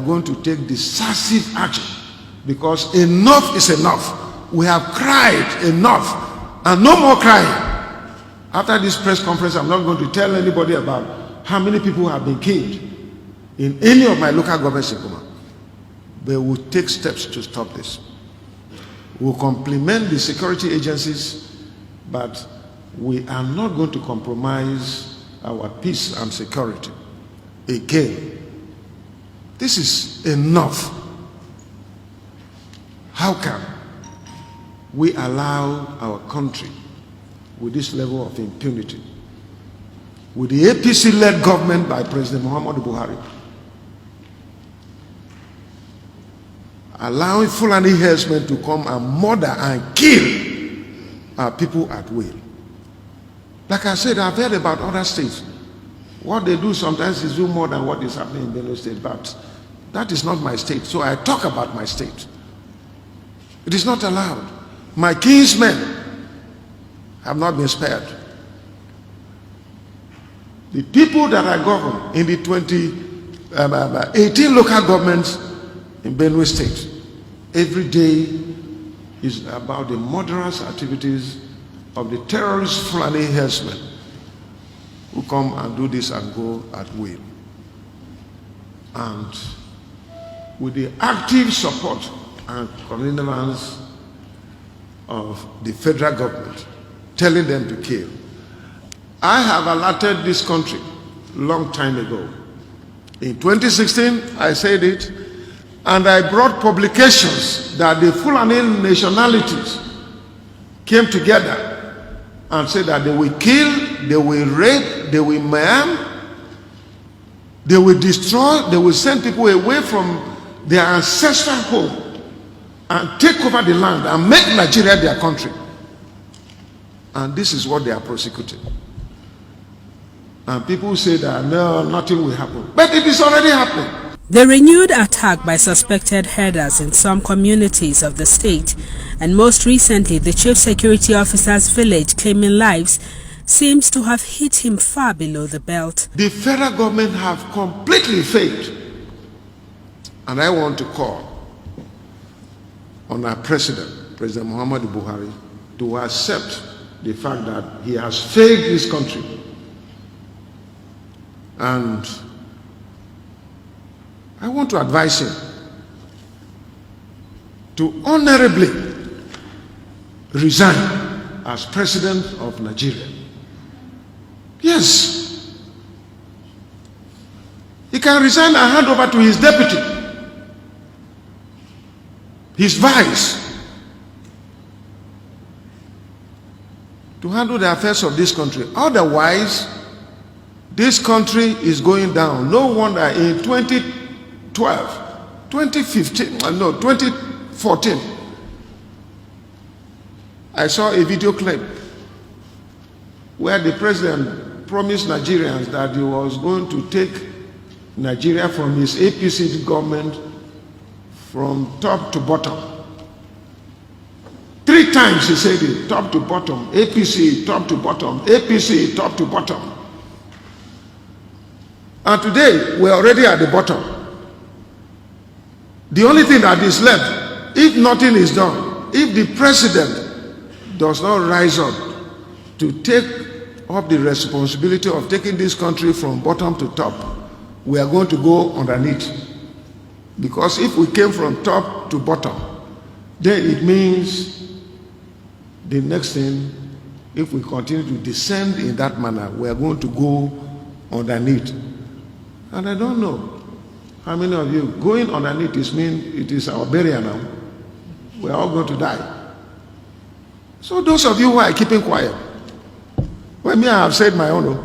going to take decisive action, because enough is enough. We have cried enough, and no more crying. After this press conference, I'm not going to tell anybody about how many people have been killed in any of my local governments in Kuma. But we'll take steps to stop this. We'll complement the security agencies, but we are not going to compromise our peace and security. Again, this is enough. How can we allow our country with this level of impunity, with the APC-led government by President Muhammadu Buhari, allowing Fulanis Herdsmen to come and murder and kill our people at will? Like I said, I've heard about other states. What they do sometimes is do more than what is happening in Benue State, but that is not my state, so I talk about my state. It is not allowed. My kinsmen have not been spared. The people that I govern in the 18 local governments in Benue State, every day is about the murderous activities of the terrorist Fulanis Herdsmen who come and do this and go at will. And with the active support and connivance of the federal government, telling them to kill. I have alerted this country long time ago. In 2016, I said it, and I brought publications that the Fulani nationalities came together and said that they will kill, they will rape, they will maim, they will destroy, they will send people away from their ancestral home and take over the land and make Nigeria their country. And this is what they are prosecuting. And people say that no, nothing will happen. But it is already happening. The renewed attack by suspected herders in some communities of the state, and most recently the chief security officer's village claiming lives, seems to have hit him far below the belt. The federal government have completely failed. And I want to call on our president, President Muhammadu Buhari, to accept the fact that he has failed this country, and I want to advise him to honorably resign as president of Nigeria. Yes, he can resign and hand over to his deputy, his vice, to handle the affairs of this country. Otherwise, this country is going down. No wonder in 2014, I saw a video clip where the president promised Nigerians that he was going to take Nigeria from his APC government from top to bottom. 3 times he said it, top to bottom, APC, top to bottom, APC, top to bottom. And today, we're already at the bottom. The only thing that is left, if nothing is done, if the president does not rise up to take up the responsibility of taking this country from bottom to top, we are going to go underneath. Because if we came from top to bottom, then it means the next thing, if we continue to descend in that manner, we are going to go underneath. And I don't know how many of you going underneath it is our burial now. We are all going to die. So those of you who are keeping quiet, well, me, I have said my own.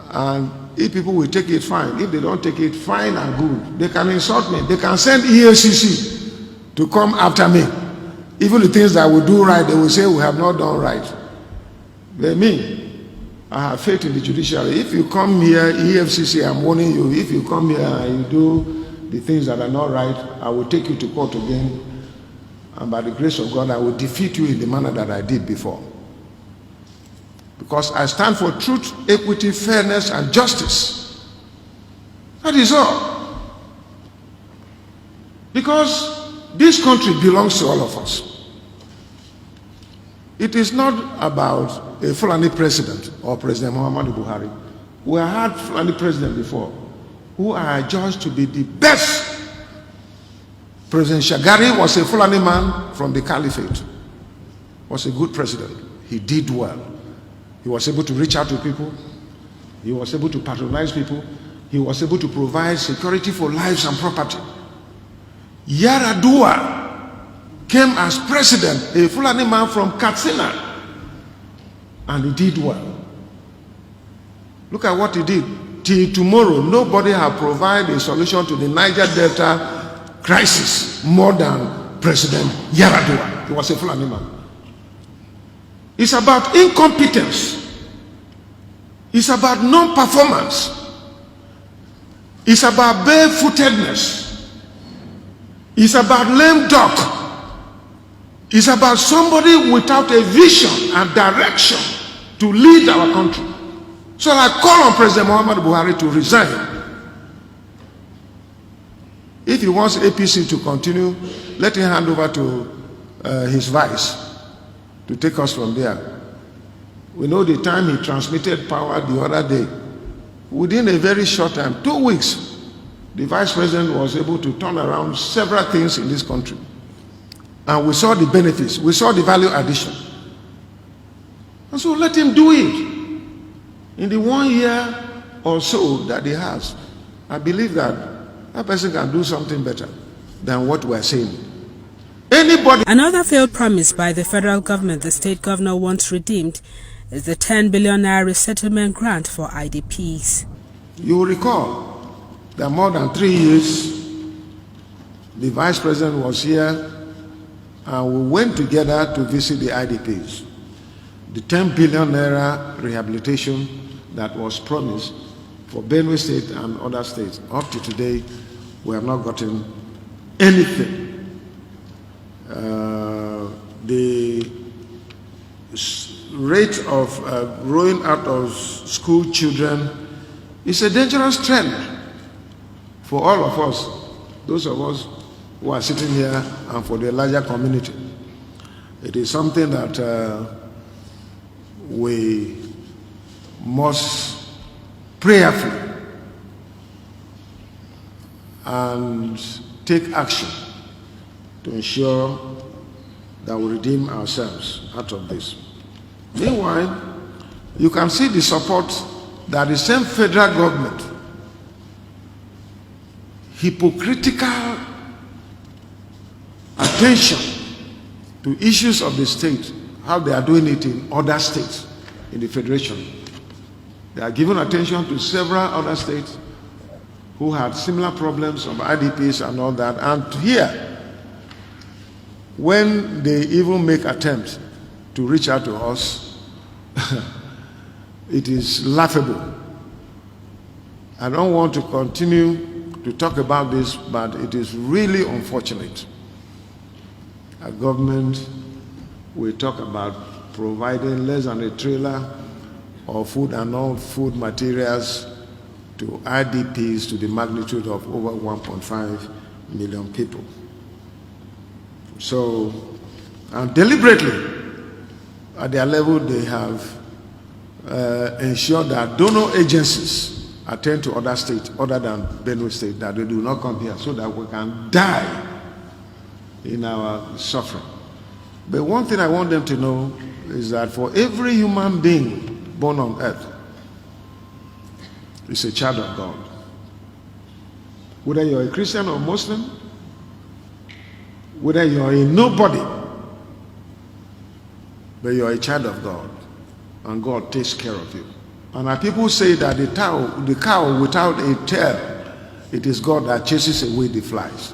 And if people will take it, fine. If they don't take it, fine and good. They can insult me. They can send EFCC to come after me. Even the things that we do right, they will say we have not done right. But me, I have faith in the judiciary. If you come here, EFCC, I'm warning you, if you come here and you do the things that are not right, I will take you to court again. And by the grace of God, I will defeat you in the manner that I did before. Because I stand for truth, equity, fairness, and justice. That is all. Because this country belongs to all of us. It is not about a Fulani president or President Muhammadu Buhari. We have had Fulani president before who are judged to be the best. President Shagari was a Fulani man from the Caliphate. Was a good president. He did well. He was able to reach out to people. He was able to patronize people. He was able to provide security for lives and property. Yaradua came as president, a Fulani man from Katsina, and he did well. Look at what he did. Till tomorrow, nobody has provided a solution to the Niger Delta crisis more than President Yaradua. He was a Fulani man. It's about incompetence. It's about non-performance. It's about barefootedness. It's about lame duck. It's about somebody without a vision and direction to lead our country. So I call on President Muhammadu Buhari to resign. If he wants APC to continue, let him hand over to his vice to take us from there. We know the time he transmitted power the other day. Within a very short time, 2 weeks, the vice president was able to turn around several things in this country. And we saw the benefits, we saw the value addition. And so let him do it. In the 1 year or so that he has, I believe that that person can do something better than what we're saying. Anybody. Another failed promise by the federal government the state governor wants redeemed is the 10 billion naira resettlement grant for IDPs. You will recall that more than 3 years, the vice president was here and we went together to visit the IDPs. The 10 billion naira rehabilitation that was promised for Benue State and other states, up to today, we have not gotten anything. The rate of growing out of school children is a dangerous trend for all of us, those of us who are sitting here and for the larger community. It is something that we must prayerfully and take action to ensure that we redeem ourselves out of this. Meanwhile, you can see the support that the same federal government, hypocritical attention to issues of the state, how they are doing it in other states in the federation. They are giving attention to several other states who had similar problems of IDPs and all that. And here, when they even make attempts to reach out to us, it is laughable. I don't want to continue to talk about this, but it is really unfortunate. A government will talk about providing less than a trailer of food and non-food materials to IDPs to the magnitude of over 1.5 million people. So, and deliberately, at their level, they have ensured that donor agencies attend to other states other than Benue State, that they do not come here so that we can die in our suffering. But one thing I want them to know is that for every human being born on earth is a child of God. Whether you're a Christian or Muslim, whether you're a nobody, but you're a child of God, and God takes care of you. And our people say that the cow without a tail, it is God that chases away the flies.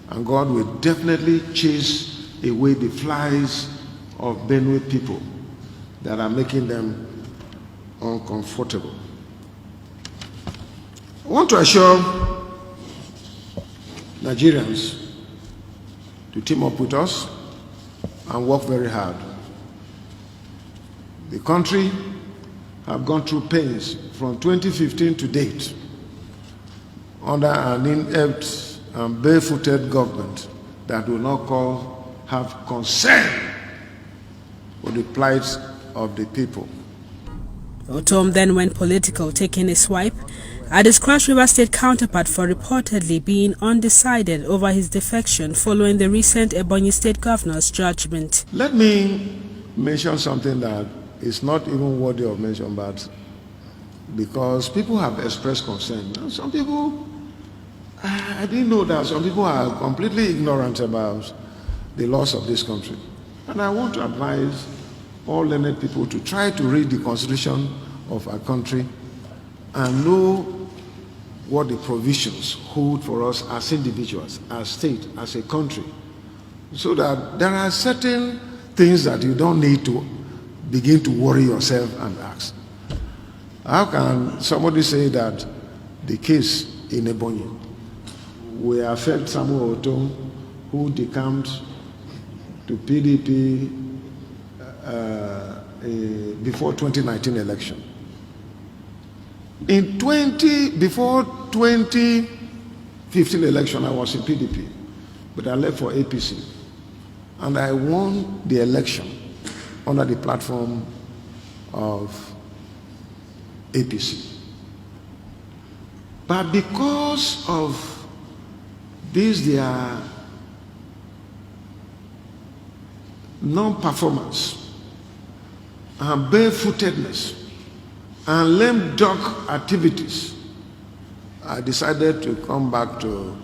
And God will definitely chase away the flies of Benue people that are making them uncomfortable. I want to assure Nigerians to team up with us and work very hard. The country have gone through pains from 2015 to date under an inept and barefooted government that will not have concern for the plight of the people. Othom then went political, taking a swipe at his Cross River State counterpart for reportedly being undecided over his defection following the recent Ebonyi State Governor's judgment. Let me mention something that is not even worthy of mention, but because people have expressed concern. Some people, I didn't know that some people are completely ignorant about the laws of this country. And I want to advise all learned people to try to read the Constitution of our country and know what the provisions hold for us as individuals, as state, as a country, so that there are certain things that you don't need to begin to worry yourself and ask. How can somebody say that the case in Ebonyi will affect Samuel Othom, who decamped to PDP before 2019 election? Before 2015 election, I was in PDP, but I left for APC, and I won the election under the platform of APC. But because of this, their non-performance and barefootedness and lame duck activities, I decided to come back to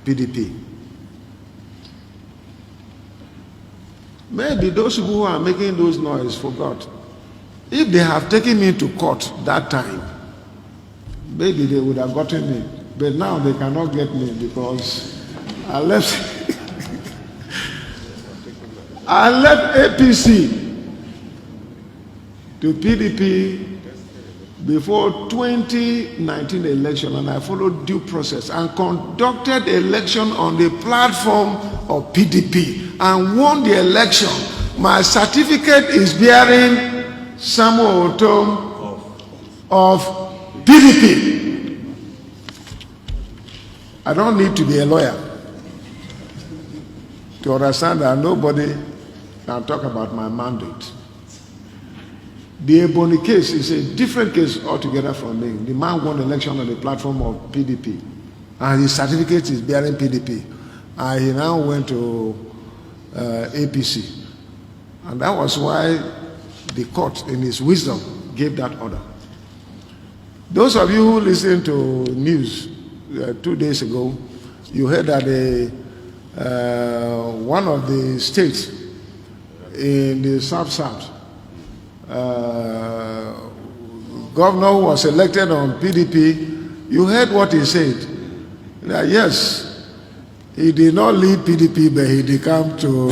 PDP. Maybe those people who are making those noises forgot. If they have taken me to court that time, maybe they would have gotten me. But now they cannot get me because I left I left APC to PDP before 2019 election, and I followed due process and conducted election on the platform of PDP and won the election. My certificate is bearing Samuel Othom of PDP. I don't need to be a lawyer to understand that nobody can talk about my mandate. The Ebonyi case is a different case altogether from me. The man won the election on the platform of PDP, and his certificate is bearing PDP. And he now went to APC. And that was why the court, in its wisdom, gave that order. Those of you who listened to news 2 days ago, you heard that one of the states in the South, governor who was elected on PDP, you heard what he said. That yes, he did not leave PDP, but he decamped to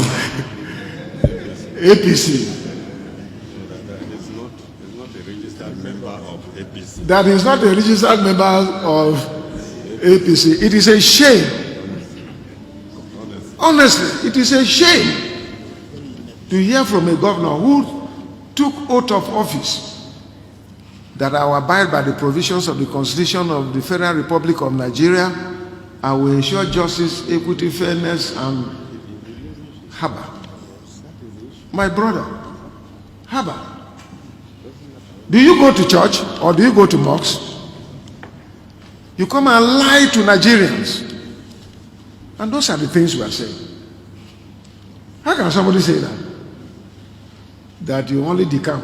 APC. That is not a registered member of APC. It is a shame. Honestly, it is a shame to hear from a governor who took oath of office that I will abide by the provisions of the Constitution of the Federal Republic of Nigeria. I will ensure justice, equity, fairness, and Haba. My brother, Haba. Do you go to church or do you go to mosque? You come and lie to Nigerians. And those are the things we are saying. How can somebody say that? That you only decamp,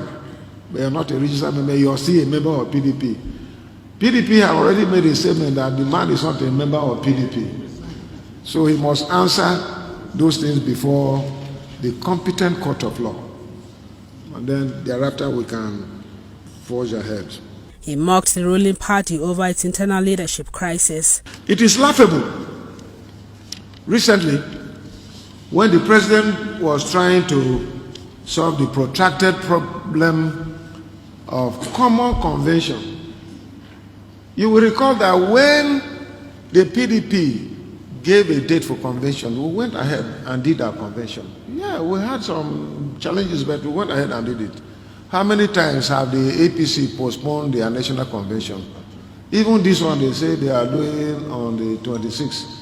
but you're not a registered member, you're still a member of PDP. PDP have already made a statement that the man is not a member of PDP. So he must answer those things before the competent court of law. And then thereafter we can forge ahead. He mocked the ruling party over its internal leadership crisis. It is laughable. Recently, when the president was trying to solve the protracted problem of common convention, you will recall that when the PDP gave a date for convention, we went ahead and did our convention. Yeah, we had some challenges, but we went ahead and did it. How many times have the APC postponed their national convention? Even this one, they say they are doing on the 26th.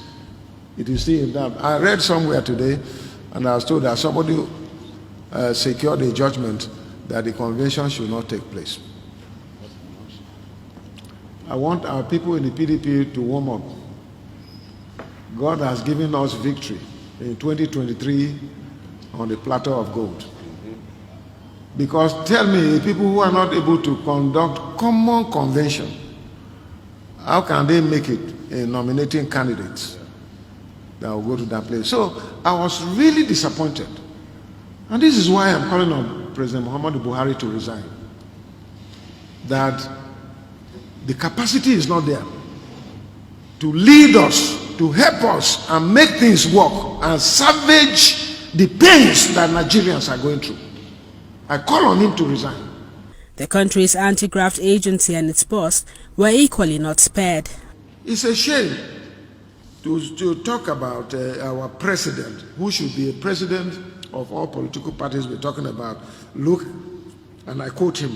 It is still in doubt. I read somewhere today, and I was told that somebody secured a judgment that the convention should not take place. I want our people in the PDP to warm up. God has given us victory in 2023 on the platter of gold. Because tell me, people who are not able to conduct common convention, how can they make it in nominating candidates that will go to that place? So I was really disappointed. And this is why I'm calling on President Muhammadu Buhari to resign. That the capacity is not there to lead us, to help us and make things work and salvage the pains that Nigerians are going through. I call on him to resign. The country's anti-graft agency and its boss were equally not spared. It's a shame to talk about our president, who should be a president of all political parties we're talking about. Look, and I quote him,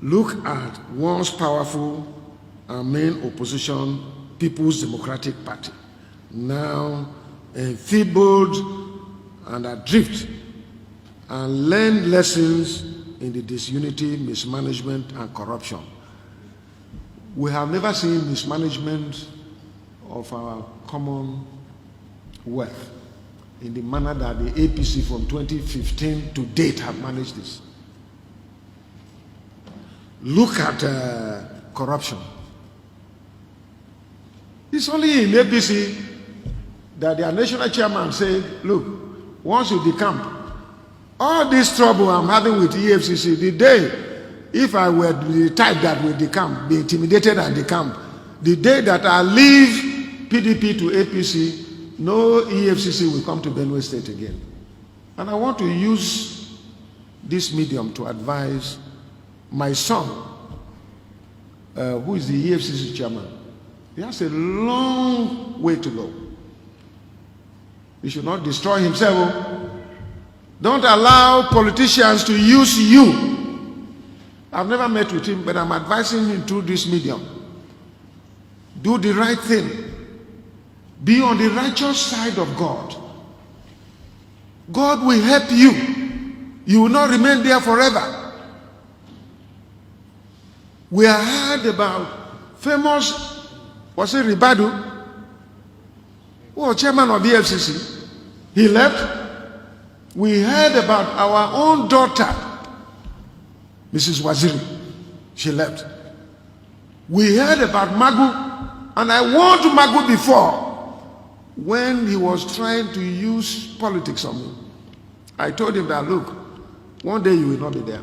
look at once powerful and main opposition People's Democratic Party, now enfeebled and adrift, and learn lessons in the disunity, mismanagement, and corruption. We have never seen mismanagement of our common wealth in the manner that the APC from 2015 to date have managed this. Look at corruption. It's only in APC that their national chairman said, look, once you decamp, all this trouble I'm having with EFCC, the day, if I were the type that would decamp, be intimidated and decamp, the day that I leave PDP to APC, no EFCC will come to Benue State again. And I want to use this medium to advise my son, who is the EFCC chairman. He has a long way to go. He should not destroy himself. Don't allow politicians to use you. I've never met with him, but I'm advising him through this medium. Do the right thing. Be on the righteous side of God. God will help you. You will not remain there forever. We have heard about famous, was it Ribadu, who was chairman of the FCC. He left. We heard about our own daughter, Mrs. Waziri. She left. We heard about Magu, and I warned Magu before when he was trying to use politics on me. I told him that, look, one day you will not be there.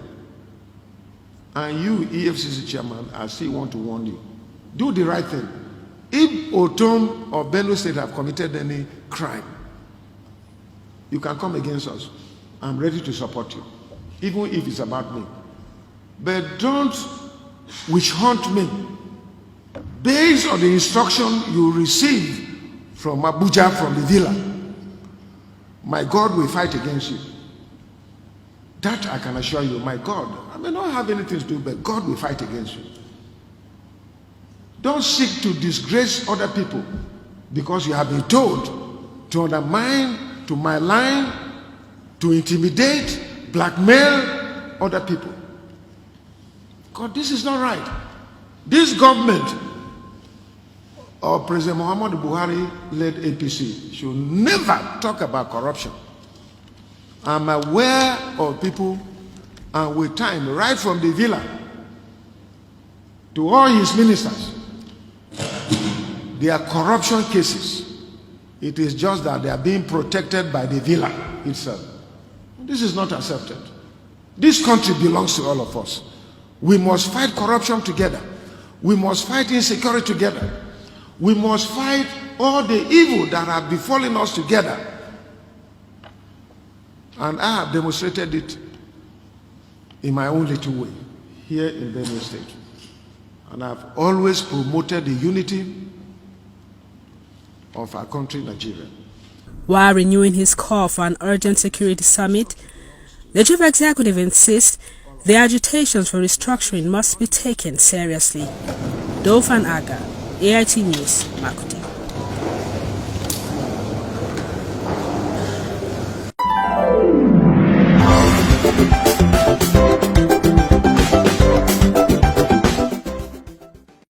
And you, EFCC chairman, I still want to warn you. Do the right thing. If Othom or Benue State have committed any crime, you can come against us. I'm ready to support you, even if it's about me. But don't witch hunt me based on the instruction you receive from Abuja, from the villa. My God will fight against you. That I can assure you, my God. I may not have anything to do, but God will fight against you. Don't seek to disgrace other people because you have been told to undermine, to malign, to intimidate, blackmail other people. God, this is not right. This government or President Muhammadu Buhari-led APC should never talk about corruption. I'm aware of people, and with time, right from the villa to all his ministers, there are corruption cases. It is just that they are being protected by the villa itself. This is not accepted. This country belongs to all of us. We must fight corruption together. We must fight insecurity together. We must fight all the evil that have befallen us together. And I have demonstrated it in my own little way here in Benue State. And I've always promoted the unity of our country, Nigeria. While renewing his call for an urgent security summit, the chief executive insists the agitations for restructuring must be taken seriously. Dofan Aga, AIT News, Makun.